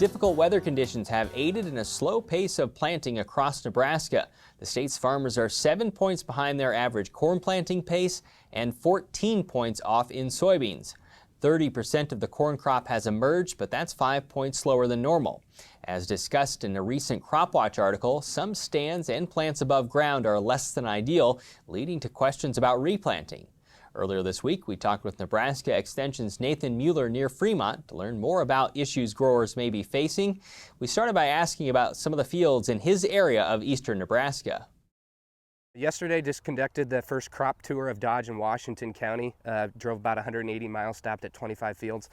Difficult weather conditions have aided in a slow pace of planting across Nebraska. The state's farmers are 7 points behind their average corn planting pace and 14 points off in soybeans. 30% of the corn crop has emerged, but that's 5 points slower than normal. As discussed in a recent Crop Watch article, some stands and plants above ground are less than ideal, leading to questions about replanting. Earlier this week, we talked with Nebraska Extension's Nathan Mueller near Fremont to learn more about issues growers may be facing. We started by asking about some of the fields in his area of eastern Nebraska. Yesterday, just conducted the first crop tour of Dodge and Washington County. Drove about 180 miles, stopped at 25 fields.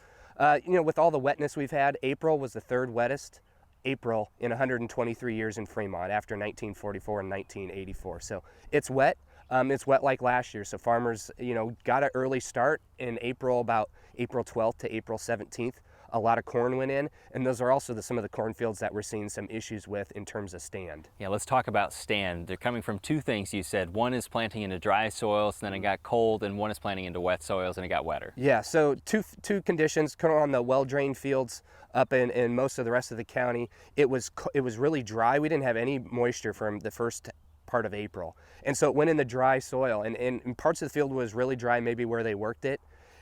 With all the wetness we've had, April was the third wettest April in 123 years in Fremont after 1944 and 1984. So it's wet. It's wet like last year, so farmers, got an early start in April, about April 12th to April 17th. A lot of corn went in, and those are also some of the cornfields that we're seeing some issues with in terms of stand. Yeah, let's talk about stand. They're coming from two things you said. One is planting into dry soils, and then it got cold, and one is planting into wet soils, and it got wetter. Yeah, so two conditions on the well-drained fields up in most of the rest of the county. It was really dry. We didn't have any moisture from the first part of April, and so it went in the dry soil, and parts of the field was really dry, maybe where they worked it.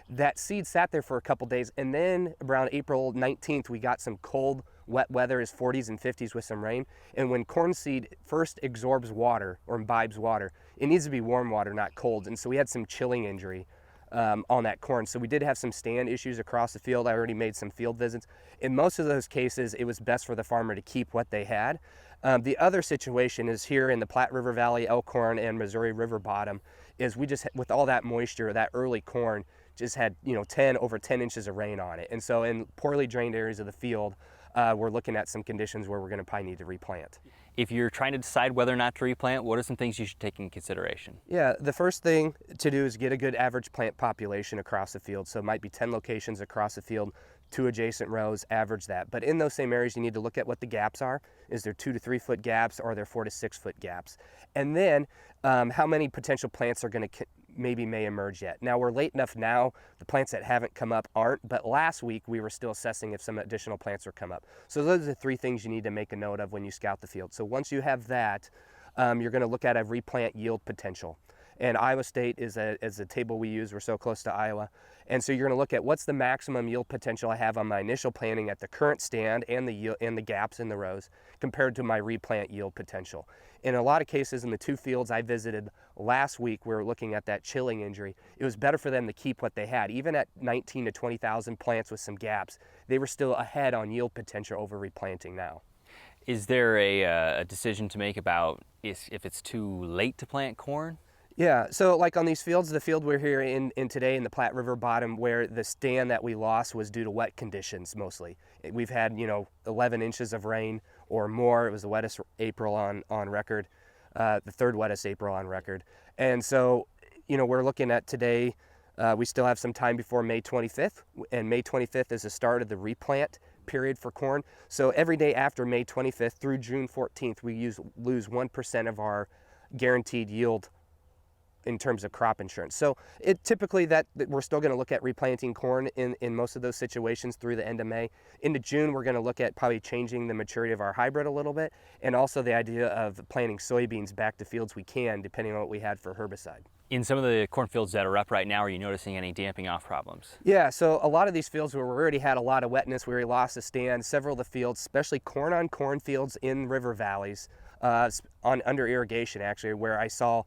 That seed sat there for a couple days, and then around April 19th we got some cold wet weather, as 40s and 50s with some rain. And when corn seed first absorbs water or imbibes water, it needs to be warm water, not cold, and so we had some chilling injury on that corn. So we did have some stand issues across the field. I already made some field visits. In most of those cases, it was best for the farmer to keep what they had. The other situation is here in the Platte River Valley, Elkhorn, and Missouri River bottom, is we just, with all that moisture, that early corn just had over 10 inches of rain on it. And so in poorly drained areas of the field, we're looking at some conditions where we're going to probably need to replant. If you're trying to decide whether or not to replant, what are some things you should take in consideration? Yeah, the first thing to do is get a good average plant population across the field. So it might be 10 locations across the field, 2 adjacent rows, average that. But in those same areas, you need to look at what the gaps are. Is there 2 to 3 foot gaps, or are there 4 to 6 foot gaps? And then how many potential plants are going to may emerge yet. Now we're late enough now, the plants that haven't come up aren't, but last week we were still assessing if some additional plants will come up. So those are the 3 things you need to make a note of when you scout the field. So once you have that, you're going to look at a replant yield potential. And Iowa State is a table we use. We're so close to Iowa. And so you're going to look at what's the maximum yield potential I have on my initial planting at the current stand and the gaps in the rows compared to my replant yield potential. In a lot of cases, in the 2 fields I visited last week, we were looking at that chilling injury. It was better for them to keep what they had. Even at 19 to 20,000 plants with some gaps, they were still ahead on yield potential over replanting now. Is there a decision to make about if it's too late to plant corn? Yeah, so like on these fields, the field we're here in today in the Platte River bottom, where the stand that we lost was due to wet conditions mostly. We've had 11 inches of rain or more. It was the wettest April on record, the 3rd wettest April on record. And so we're looking at today, we still have some time before May 25th, and May 25th is the start of the replant period for corn. So every day after May 25th through June 14th, we lose 1% of our guaranteed yield in terms of crop insurance. So typically that we're still going to look at replanting corn in most of those situations through the end of May. Into June, we're going to look at probably changing the maturity of our hybrid a little bit, and also the idea of planting soybeans back to fields we can, depending on what we had for herbicide. In some of the cornfields that are up right now, are you noticing any damping off problems? Yeah, so a lot of these fields where we already had a lot of wetness, we already lost the stand, several of the fields, especially corn on cornfields in river valleys, under irrigation actually, where I saw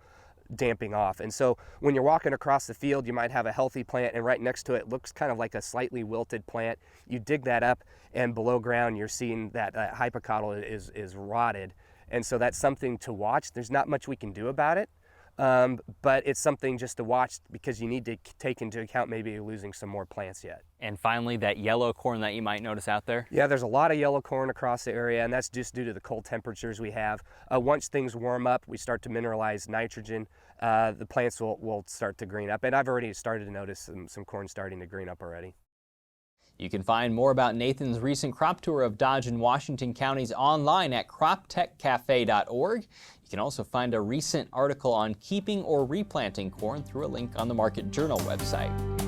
damping off. And so when you're walking across the field, you might have a healthy plant, and right next to it looks kind of like a slightly wilted plant. You dig that up, and below ground you're seeing that hypocotyl is rotted. And so that's something to watch. There's not much we can do about it, but it's something just to watch, because you need to take into account maybe you're losing some more plants yet. And finally, that yellow corn that you might notice out there? Yeah, there's a lot of yellow corn across the area, and that's just due to the cold temperatures we have. Once things warm up, we start to mineralize nitrogen. The plants will start to green up, and I've already started to notice some corn starting to green up already. You can find more about Nathan's recent crop tour of Dodge and Washington counties online at croptechcafe.org. You can also find a recent article on keeping or replanting corn through a link on the Market Journal website.